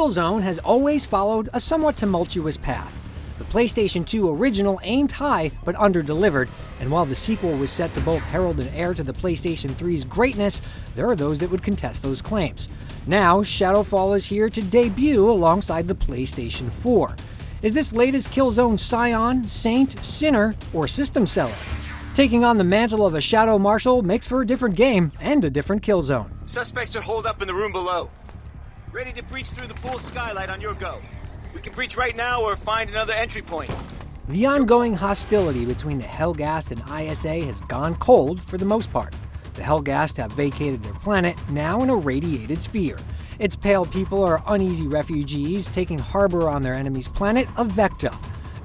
Killzone has always followed a somewhat tumultuous path. The PlayStation 2 original aimed high but under-delivered, and while the sequel was set to both herald an heir to the PlayStation 3's greatness, there are those that would contest those claims. Now, Shadowfall is here to debut alongside the PlayStation 4. Is this latest Killzone scion, saint, sinner, or system seller? Taking on the mantle of a Shadow Marshal makes for a different game and a different Killzone. Suspects are holed up in the room below. Ready to breach through the pool skylight on your go. We can breach right now or find another entry point. The ongoing hostility between the Helghast and ISA has gone cold for the most part. The Helghast have vacated their planet, now in a radiated sphere. Its pale people are uneasy refugees taking harbor on their enemy's planet, Avecta.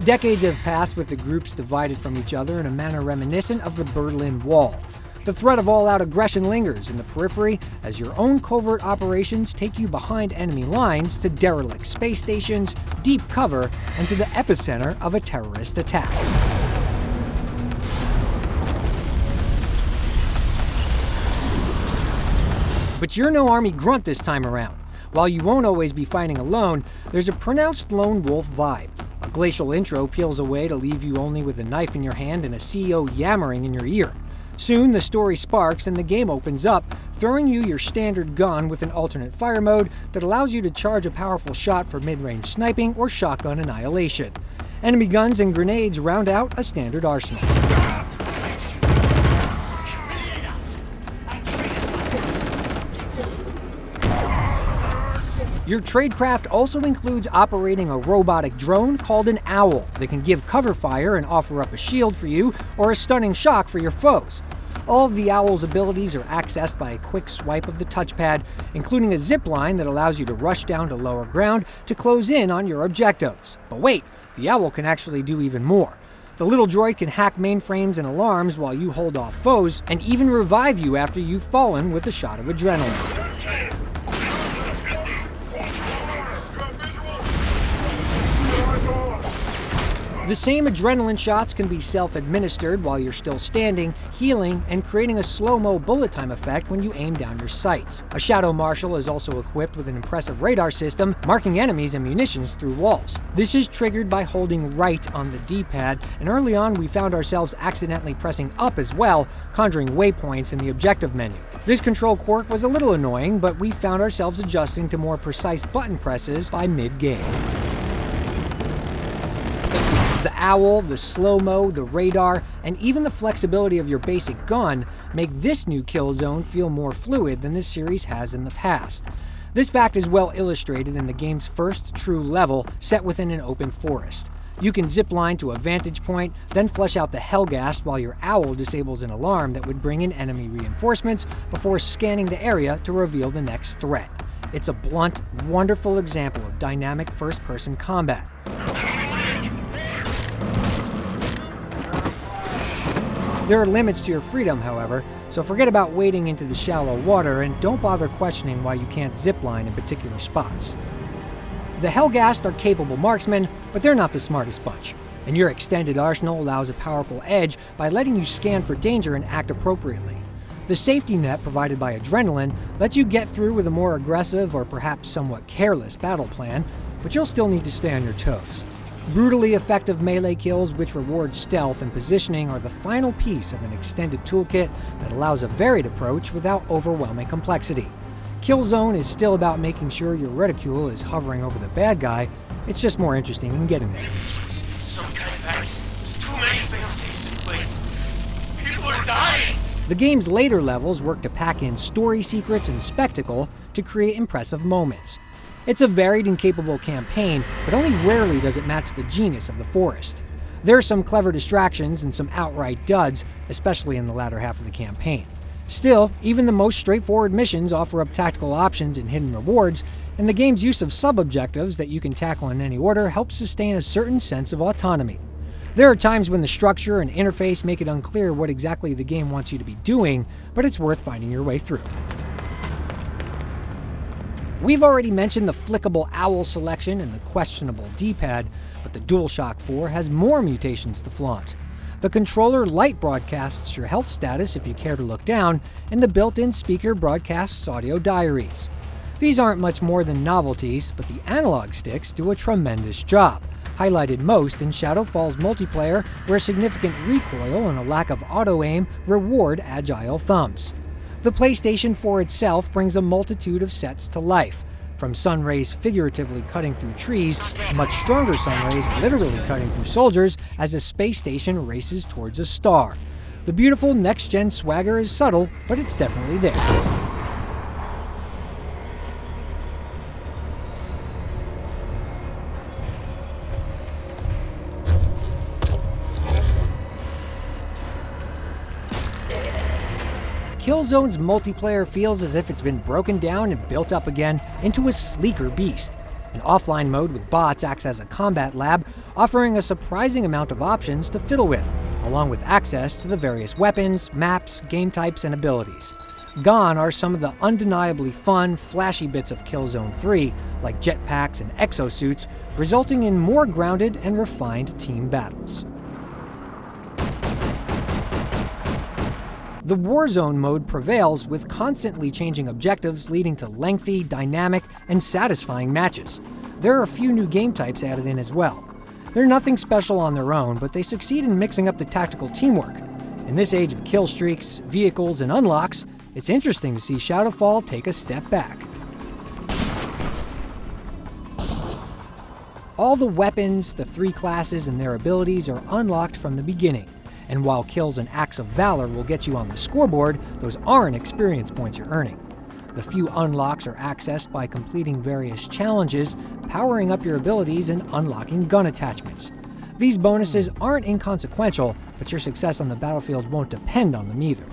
Decades have passed with the groups divided from each other in a manner reminiscent of the Berlin Wall. The threat of all-out aggression lingers in the periphery as your own covert operations take you behind enemy lines to derelict space stations, deep cover, and to the epicenter of a terrorist attack. But you're no army grunt this time around. While you won't always be fighting alone, there's a pronounced lone wolf vibe. A glacial intro peels away to leave you only with a knife in your hand and a CEO yammering in your ear. Soon, the story sparks and the game opens up, throwing you your standard gun with an alternate fire mode that allows you to charge a powerful shot for mid-range sniping or shotgun annihilation. Enemy guns and grenades round out a standard arsenal. Your tradecraft also includes operating a robotic drone called an Owl that can give cover fire and offer up a shield for you or a stunning shock for your foes. All of the Owl's abilities are accessed by a quick swipe of the touchpad, including a zip line that allows you to rush down to lower ground to close in on your objectives. But wait, the Owl can actually do even more. The little droid can hack mainframes and alarms while you hold off foes, and even revive you after you've fallen with a shot of adrenaline. The same adrenaline shots can be self-administered while you're still standing, healing, and creating a slow-mo bullet time effect when you aim down your sights. A Shadow Marshal is also equipped with an impressive radar system, marking enemies and munitions through walls. This is triggered by holding right on the D-pad, and early on we found ourselves accidentally pressing up as well, conjuring waypoints in the objective menu. This control quirk was a little annoying, but we found ourselves adjusting to more precise button presses by mid-game. The Owl, the slow-mo, the radar, and even the flexibility of your basic gun make this new Killzone feel more fluid than this series has in the past. This fact is well illustrated in the game's first true level set within an open forest. You can zipline to a vantage point, then flush out the Helghast while your Owl disables an alarm that would bring in enemy reinforcements before scanning the area to reveal the next threat. It's a blunt, wonderful example of dynamic first-person combat. There are limits to your freedom, however, so forget about wading into the shallow water and don't bother questioning why you can't zipline in particular spots. The Helghast are capable marksmen, but they're not the smartest bunch, and your extended arsenal allows a powerful edge by letting you scan for danger and act appropriately. The safety net provided by adrenaline lets you get through with a more aggressive or perhaps somewhat careless battle plan, but you'll still need to stay on your toes. Brutally effective melee kills which reward stealth and positioning are the final piece of an extended toolkit that allows a varied approach without overwhelming complexity. Killzone is still about making sure your reticule is hovering over the bad guy, it's just more interesting in getting there. Some kind of X. There's too many failsafes in place. People are dying! The game's later levels work to pack in story secrets and spectacle to create impressive moments. It's a varied and capable campaign, but only rarely does it match the genius of the forest. There are some clever distractions and some outright duds, especially in the latter half of the campaign. Still, even the most straightforward missions offer up tactical options and hidden rewards, and the game's use of sub-objectives that you can tackle in any order helps sustain a certain sense of autonomy. There are times when the structure and interface make it unclear what exactly the game wants you to be doing, but it's worth finding your way through. We've already mentioned the flickable Owl selection and the questionable D-pad, but the DualShock 4 has more mutations to flaunt. The controller light broadcasts your health status if you care to look down, and the built-in speaker broadcasts audio diaries. These aren't much more than novelties, but the analog sticks do a tremendous job, highlighted most in Shadowfall's multiplayer, where significant recoil and a lack of auto-aim reward agile thumbs. The PlayStation 4 itself brings a multitude of sets to life, from sun rays figuratively cutting through trees, much stronger sun rays literally cutting through soldiers as a space station races towards a star. The beautiful next-gen swagger is subtle, but it's definitely there. Killzone's multiplayer feels as if it's been broken down and built up again into a sleeker beast. An offline mode with bots acts as a combat lab, offering a surprising amount of options to fiddle with, along with access to the various weapons, maps, game types, and abilities. Gone are some of the undeniably fun, flashy bits of Killzone 3, like jetpacks and exosuits, resulting in more grounded and refined team battles. The Warzone mode prevails with constantly changing objectives leading to lengthy, dynamic, and satisfying matches. There are a few new game types added in as well. They're nothing special on their own, but they succeed in mixing up the tactical teamwork. In this age of kill streaks, vehicles, and unlocks, it's interesting to see Shadowfall take a step back. All the weapons, the 3 classes, and their abilities are unlocked from the beginning. And while kills and acts of valor will get you on the scoreboard, those aren't experience points you're earning. The few unlocks are accessed by completing various challenges, powering up your abilities, and unlocking gun attachments. These bonuses aren't inconsequential, but your success on the battlefield won't depend on them either.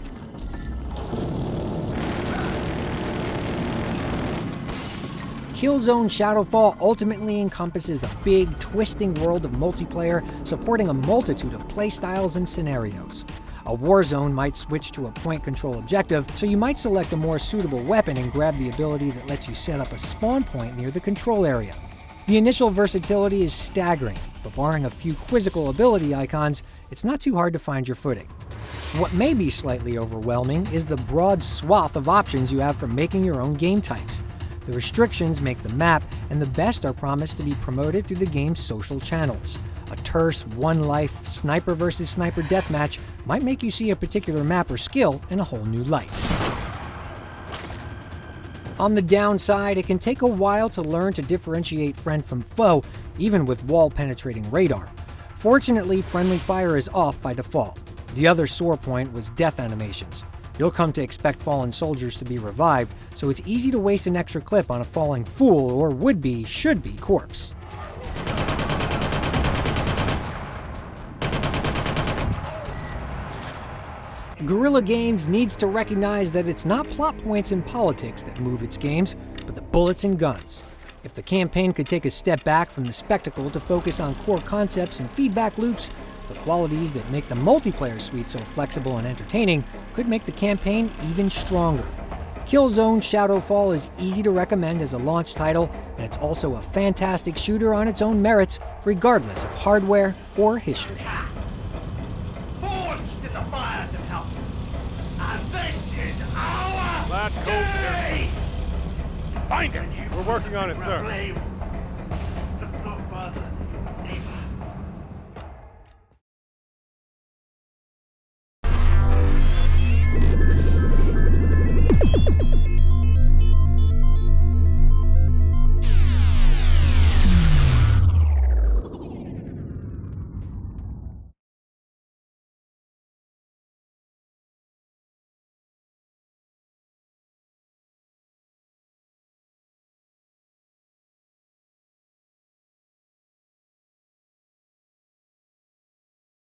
Killzone Shadowfall ultimately encompasses a big, twisting world of multiplayer supporting a multitude of playstyles and scenarios. A Warzone might switch to a point-control objective, so you might select a more suitable weapon and grab the ability that lets you set up a spawn point near the control area. The initial versatility is staggering, but barring a few quizzical ability icons, it's not too hard to find your footing. What may be slightly overwhelming is the broad swath of options you have for making your own game types. The restrictions make the map, and the best are promised to be promoted through the game's social channels. A terse, one-life, sniper versus sniper deathmatch might make you see a particular map or skill in a whole new light. On the downside, it can take a while to learn to differentiate friend from foe, even with wall-penetrating radar. Fortunately, friendly fire is off by default. The other sore point was death animations. You'll come to expect fallen soldiers to be revived, so it's easy to waste an extra clip on a falling fool or would-be, should-be corpse. Guerrilla Games needs to recognize that it's not plot points and politics that move its games, but the bullets and guns. If the campaign could take a step back from the spectacle to focus on core concepts and feedback loops, the qualities that make the multiplayer suite so flexible and entertaining could make the campaign even stronger. Killzone Shadowfall is easy to recommend as a launch title, and it's also a fantastic shooter on its own merits, regardless of hardware or history. Forged in the fires of hell. And this is our Lad Coates here. day. Find him! We're working on it, sir. Proclaim